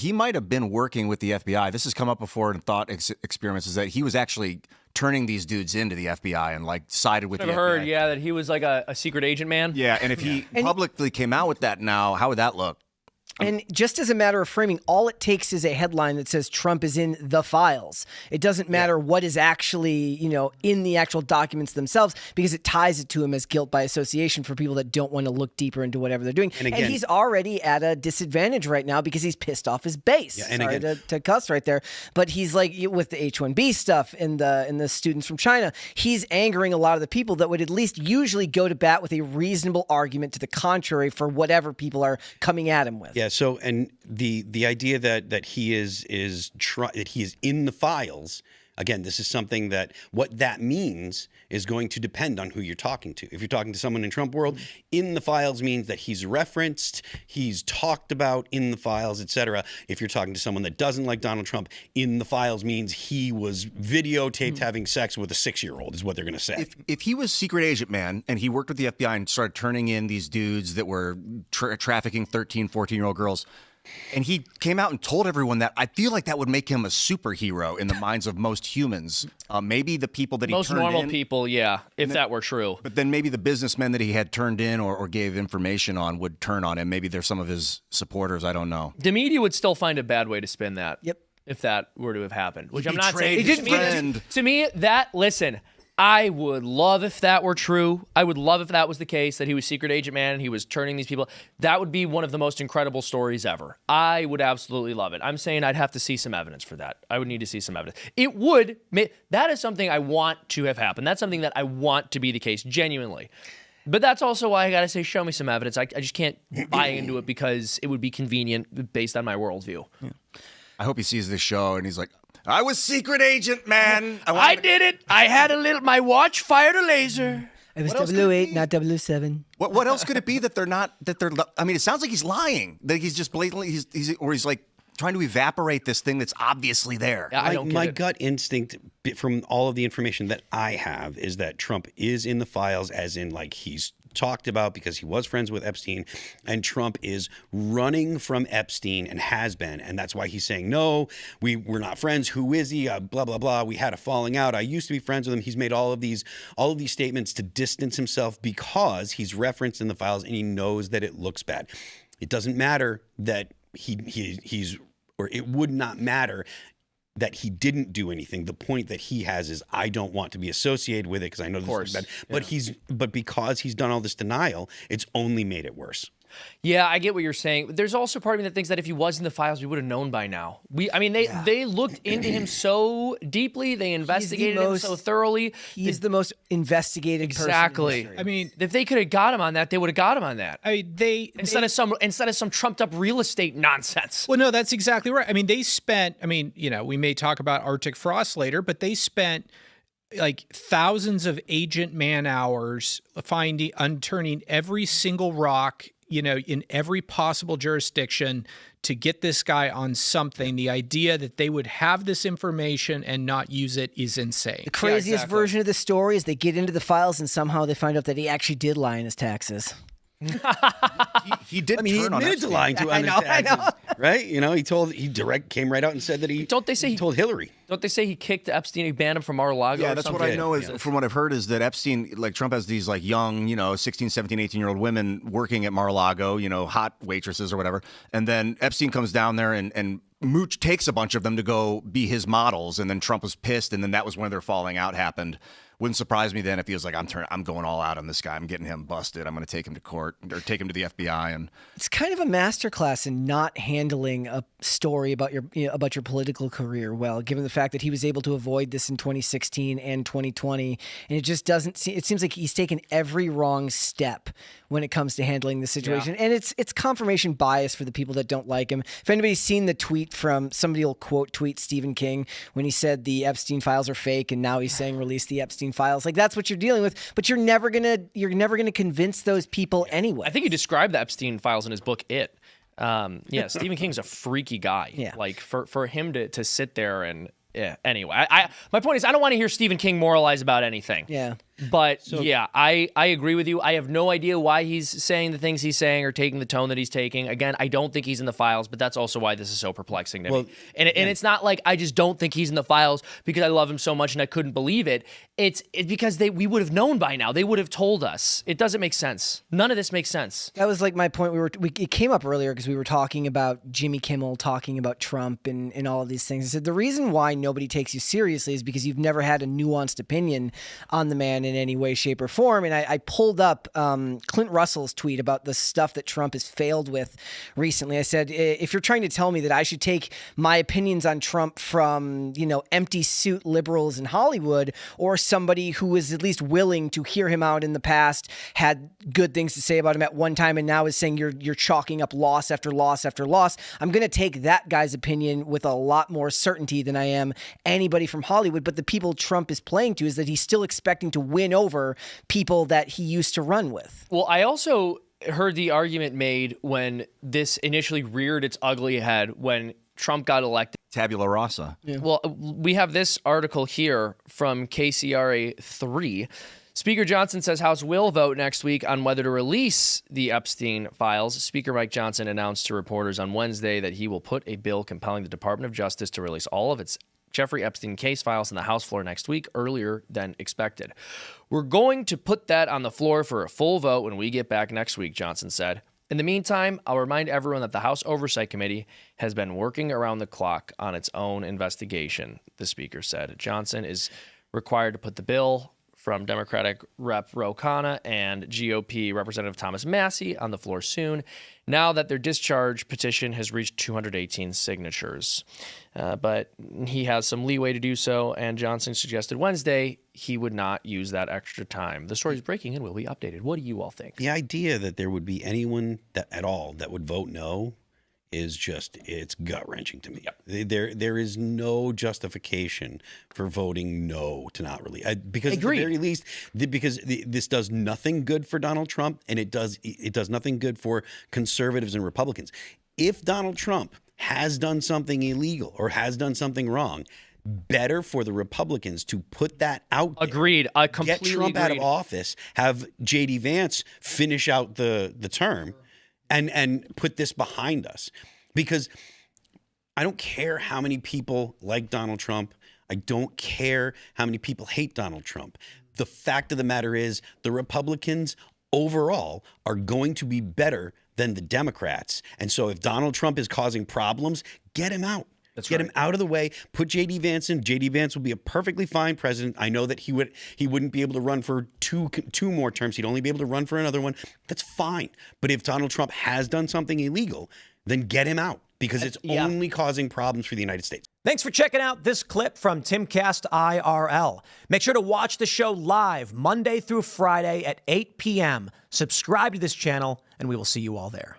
he might have been working with the FBI. This has come up before in thought experiments, is that he was actually turning these dudes into the FBI and like sided with the FBI. I've heard, yeah, that he was like a secret agent man. Yeah, and if he publicly came out with that now, how would that look? And just as a matter of framing, all it takes is a headline that says Trump is in the files. It doesn't matter what is actually, in the actual documents themselves, because it ties it to him as guilt by association for people that don't want to look deeper into whatever they're doing. And he's already at a disadvantage right now because he's pissed off his base. Yeah, and Sorry to cuss right there, but he's like with the H-1B stuff and the students from China, he's angering a lot of the people that would at least usually go to bat with a reasonable argument to the contrary for whatever people are coming at him with. Yeah. So, and the idea that he is in the files. Again, this is something that what that means is going to depend on who you're talking to. If you're talking to someone in Trump world, in the files means that he's referenced, he's talked about in the files, etc. If you're talking to someone that doesn't like Donald Trump, in the files means he was videotaped having sex with a 6-year-old is what they're going to say. If he was secret agent man and he worked with the FBI and started turning in these dudes that were trafficking 13, 14-year-old girls, and he came out and told everyone that, I feel like that would make him a superhero in the minds of most humans. Maybe the people that he most turned in. Most normal people, yeah, if that were true. But then maybe the businessmen that he had turned in or gave information on would turn on him. Maybe they're some of his supporters. I don't know. The media would still find a bad way to spin that. Yep. If that were to have happened, which I'm not saying. To me, listen, I would love if that were true. I would love if that was the case, that he was secret agent man and he was turning these people. That would be one of the most incredible stories ever. I would absolutely love it. I'm saying I'd have to see some evidence for that. I would need to see some evidence. That is something I want to have happen. That's something that I want to be the case, genuinely. But that's also why I got to say, show me some evidence. I just can't buy into it because it would be convenient based on my worldview. Yeah. I hope he sees this show and he's like, I was secret agent, man. I did it. I had my watch fired a laser. It was 008, not 007. What else could it be that they're not, I mean, it sounds like he's lying, that he's just blatantly, he's like trying to evaporate this thing that's obviously there. Yeah, my gut instinct from all of the information that I have is that Trump is in the files, as in like he's talked about because he was friends with Epstein, and Trump is running from Epstein and has been, and that's why he's saying, no, we're not friends. Who is he? Blah, blah, blah. We had a falling out. I used to be friends with him. He's made all of these statements to distance himself because he's referenced in the files and he knows that it looks bad. It doesn't matter that it would not matter that he didn't do anything. The point that he has is, I don't want to be associated with it because I know this is bad. But but because he's done all this denial, it's only made it worse. Yeah, I get what you're saying. There's also part of me that thinks that if he was in the files, we would have known by now. They looked into him so deeply. They investigated him so thoroughly. He's the most investigated person. Exactly. I mean, if they could have got him on that, they would have got him on that. Instead of some trumped up real estate nonsense. Well, no, that's exactly right. I mean, they spent. I mean, we may talk about Arctic frost later, but they spent like thousands of agent man hours unturning every single rock, in every possible jurisdiction to get this guy on something. The idea that they would have this information and not use it is insane. The craziest version of the story is they get into the files and somehow they find out that he actually did lie in his taxes. he did. I mean, he admitted to lying to on his taxes, right? He came right out and said that he told Hillary. Don't they say he kicked Epstein? He banned him from Mar-a-Lago? Yeah, that's what I know is from what I've heard is that Epstein, like Trump has these like young, 16, 17, 18-year-old women working at Mar-a-Lago, hot waitresses or whatever. And then Epstein comes down there and Mooch takes a bunch of them to go be his models. And then Trump was pissed. And then that was when their falling out happened. Wouldn't surprise me then if he was like, I'm going all out on this guy. I'm getting him busted. I'm going to take him to court or take him to the FBI. And it's kind of a masterclass in not handling a story about your political career well, given the fact that he was able to avoid this in 2016 and 2020. And it just doesn't seem, it seems like he's taken every wrong step when it comes to handling the situation. Yeah. And it's confirmation bias for the people that don't like him. If anybody's seen the tweet from, somebody will quote tweet Stephen King when he said the Epstein files are fake and now he's saying release the Epstein files. Like, that's what you're dealing with, but you're never gonna convince those people anyway. I think he described the Epstein files in his book It. Stephen King's a freaky guy. Yeah. Like for him to sit there and anyway. My point is I don't want to hear Stephen King moralize about anything. Yeah. But yeah, I agree with you. I have no idea why he's saying the things he's saying or taking the tone that he's taking. Again, I don't think he's in the files, but that's also why this is so perplexing to me. And it's not like I just don't think he's in the files because I love him so much and I couldn't believe it. It's because we would have known by now. They would have told us. It doesn't make sense. None of this makes sense. That was like my point. It came up earlier because we were talking about Jimmy Kimmel talking about Trump and all of these things. I said the reason why nobody takes you seriously is because you've never had a nuanced opinion on the man in any way, shape, or form. And I pulled up Clint Russell's tweet about the stuff that Trump has failed with recently. I said, if you're trying to tell me that I should take my opinions on Trump from, empty suit liberals in Hollywood, or somebody who is at least willing to hear him out in the past, had good things to say about him at one time, and now is saying you're chalking up loss after loss after loss, I'm going to take that guy's opinion with a lot more certainty than I am anybody from Hollywood. But the people Trump is playing to is that he's still expecting to win over people that he used to run with. Well, I also heard the argument made when this initially reared its ugly head when Trump got elected. Tabula rasa. Yeah. Well, we have this article here from KCRA 3. Speaker Johnson says House will vote next week on whether to release the Epstein files. Speaker Mike Johnson announced to reporters on Wednesday that he will put a bill compelling the Department of Justice to release all of its Jeffrey Epstein case files on the House floor next week, earlier than expected. We're going to put that on the floor for a full vote when we get back next week, Johnson said. In the meantime, I'll remind everyone that the House Oversight Committee has been working around the clock on its own investigation, the speaker said. Johnson is required to put the bill from Democratic Rep. Ro Khanna and GOP Representative Thomas Massie on the floor soon, now that their discharge petition has reached 218 signatures. But he has some leeway to do so, and Johnson suggested Wednesday he would not use that extra time. The story is breaking and will be updated. What do you all think? The idea that there would be anyone that at all that would vote no is just, it's gut-wrenching to me. Yep. There is no justification for voting no to not release. Because at the very least, because this does nothing good for Donald Trump, and it does nothing good for conservatives and Republicans. If Donald Trump has done something illegal or has done something wrong, better for the Republicans to put that out there. Agreed. I completely get Trump out of agreed. office, have J.D. Vance finish out the term, and put this behind us. Because I don't care how many people like Donald Trump. I don't care how many people hate Donald Trump. The fact of the matter is the Republicans overall are going to be better than the Democrats. And so if Donald Trump is causing problems, get him out. Get him out of the way. Put J.D. Vance in. J.D. Vance will be a perfectly fine president. I know that he wouldn't be able to run for two more terms. He'd only be able to run for another one. That's fine. But if Donald Trump has done something illegal, then get him out, because it's only causing problems for the United States. Thanks for checking out this clip from Timcast IRL. Make sure to watch the show live Monday through Friday at 8 p.m. Subscribe to this channel, and we will see you all there.